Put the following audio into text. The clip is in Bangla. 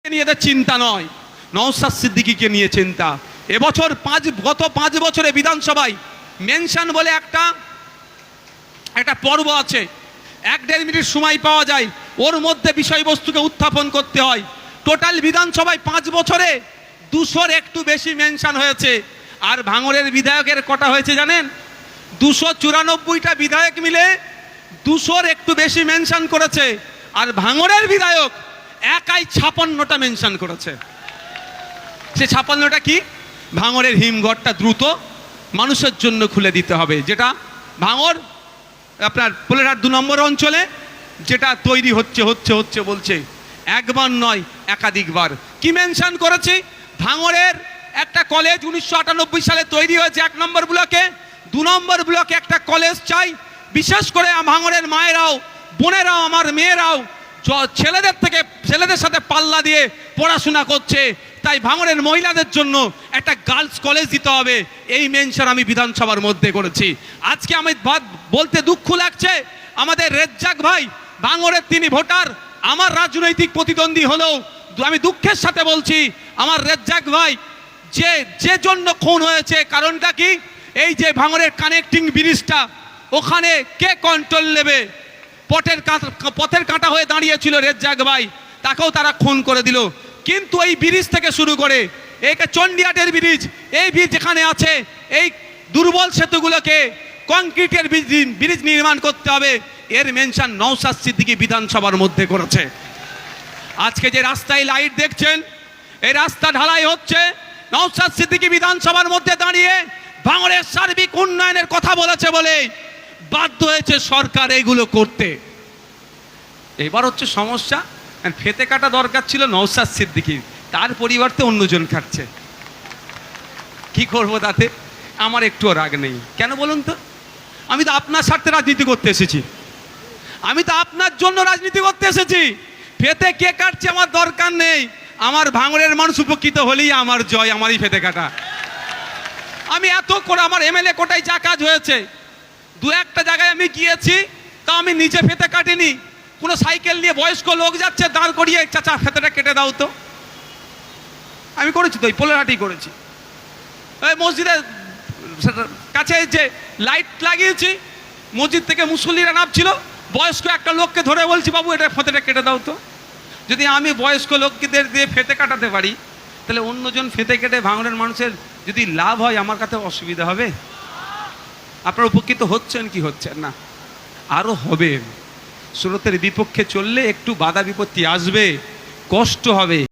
নিয়ে এদের চিন্তা নয়, নওশাদ সিদ্দিকীকে নিয়ে চিন্তা। এবছর গত 5 বছরে বিধানসভায় মেনশন বলে একটা পর্ব আছে, 1-1.5 মিনিট সময় পাওয়া যায়, ওর মধ্যে বিষয়বস্তুকে উত্থাপন করতে হয়। টোটাল বিধানসভায় 5 বছরে 200-র একটু বেশি মেনশন হয়েছে। আর ভাঙড়ের বিধায়কের কটা হয়েছে জানেন? 294টা বিধায়ক মিলে 200-র একটু বেশি মেনশন করেছে। আর ভাঙড়ের বিধায়ক একাই 56টা মেনশন করেছে। সে 56টা কি? ভাঙড়ের হিমঘরটা দ্রুত মানুষের জন্য খুলে দিতে হবে, যেটা ভাঙড় আপনার পোলেরহাট 2 নম্বর অঞ্চলে যেটা তৈরি হচ্ছে বলছে, একবার নয় একাধিকবার। কি মেনশন করেছি? ভাঙড়ের একটা কলেজ 1998 সালে তৈরি হয়েছে 1 নম্বর ব্লকে, 2 নম্বর ব্লকে একটা কলেজ চাই। বিশেষ করে ভাঙড়ের মায়েরাও, বোনেরাও, আমার মেয়েরাও ছেলেদের সাথে পাল্লা দিয়ে পড়াশোনা করছে, তাই ভাঙড়ের মহিলাদের জন্য একটা গার্লস কলেজ দিতে হবে। এই মেনশন আমি বিধানসভার মধ্যে করেছি। আজকে আমি বলতে দুঃখ লাগছে, আমাদের রেজ্জাক ভাই ভাঙড়ের তিনি ভোটার, আমার রাজনৈতিক প্রতিদ্বন্দ্বী হলেও আমি দুঃখের সাথে বলছি, আমার রেজ্জাক ভাই যে জন্য খুন হয়েছে, কারণটা কি? এই যে ভাঙড়ের কানেক্টিং ব্রিজটা, ওখানে কে কন্ট্রোল নেবে? পথের কাঁটা হয়ে দাঁড়িয়েছিল রেজ্জাক ভাই, তাকেও তারা খুন করে দিল। কিন্তু এই ব্রিজ থেকে শুরু করে এই চণ্ডীহাটের ব্রিজ, এই ব্রিজ যেখানে আছে, এই দুর্বল সেতুগুলোকে কংক্রিটের ব্রিজ নির্মাণ করতে হবে, এর মেনশন নওশাদ সিদ্দিকী বিধানসভার মধ্যে করেছে। আজকে যে রাস্তায় লাইট দেখছেন, এই রাস্তা ঢালাই হচ্ছে, নওশাদ সিদ্দিকী বিধানসভার মধ্যে দাঁড়িয়ে ভাঙড়ের সার্বিক উন্নয়নের কথা বলেছে বলে বাধ্য হয়েছে সরকার এগুলো করতে। এবার হচ্ছে সমস্যা, ফেতে কাটা দরকার ছিল নওশাদ সিদ্দিকীর, তার পরিবর্তে অন্যজন খাচ্ছে। কি করবো তাতে? আমার একটুও রাগ নেই। কেন বলুন তো? আমি তো আপনার স্বার্থে রাজনীতি করতে এসেছি, আমি তো আপনার জন্য রাজনীতি করতে এসেছি। ফেতে কে কাটছে আমার দরকার নেই, আমার ভাঙড়ের মানুষ উপকৃত হলেই আমার জয়, আমারই ফেতে কাটা। আমি এত করে আমার এমএলএ কোটায় যা কাজ হয়েছে, 2-1টা জায়গায় আমি গিয়েছি, তা আমি নিজে ফেতে কাটিনি। কোনো সাইকেল নিয়ে বয়স্ক লোক যাচ্ছে, দাঁড় করিয়ে চাচা ফেতেটা কেটে দাও তো, আমি করেছি তো, এই পোলেরহাটেই করেছি। এই মসজিদের কাছে যে লাইট লাগিয়েছি, মসজিদ থেকে মুসল্লিরা নামছিল, বয়স্ক একটা লোককে ধরে বলছি, বাবু এটা ফেতেটা কেটে দাও তো। যদি আমি বয়স্ক লোকদের দিয়ে ফেতে কাটাতে পারি, তাহলে অন্যজন ফেতে কেটে ভাঙড়ের মানুষের যদি লাভ হয়, আমার কাছে অসুবিধা হবে? আপনারা উপকৃত হচ্ছেন কি হচ্ছেন না? আরও হবে। স্রোতের বিপক্ষে চললে একটু বাধা বিপত্তি আসবে, কষ্ট হবে।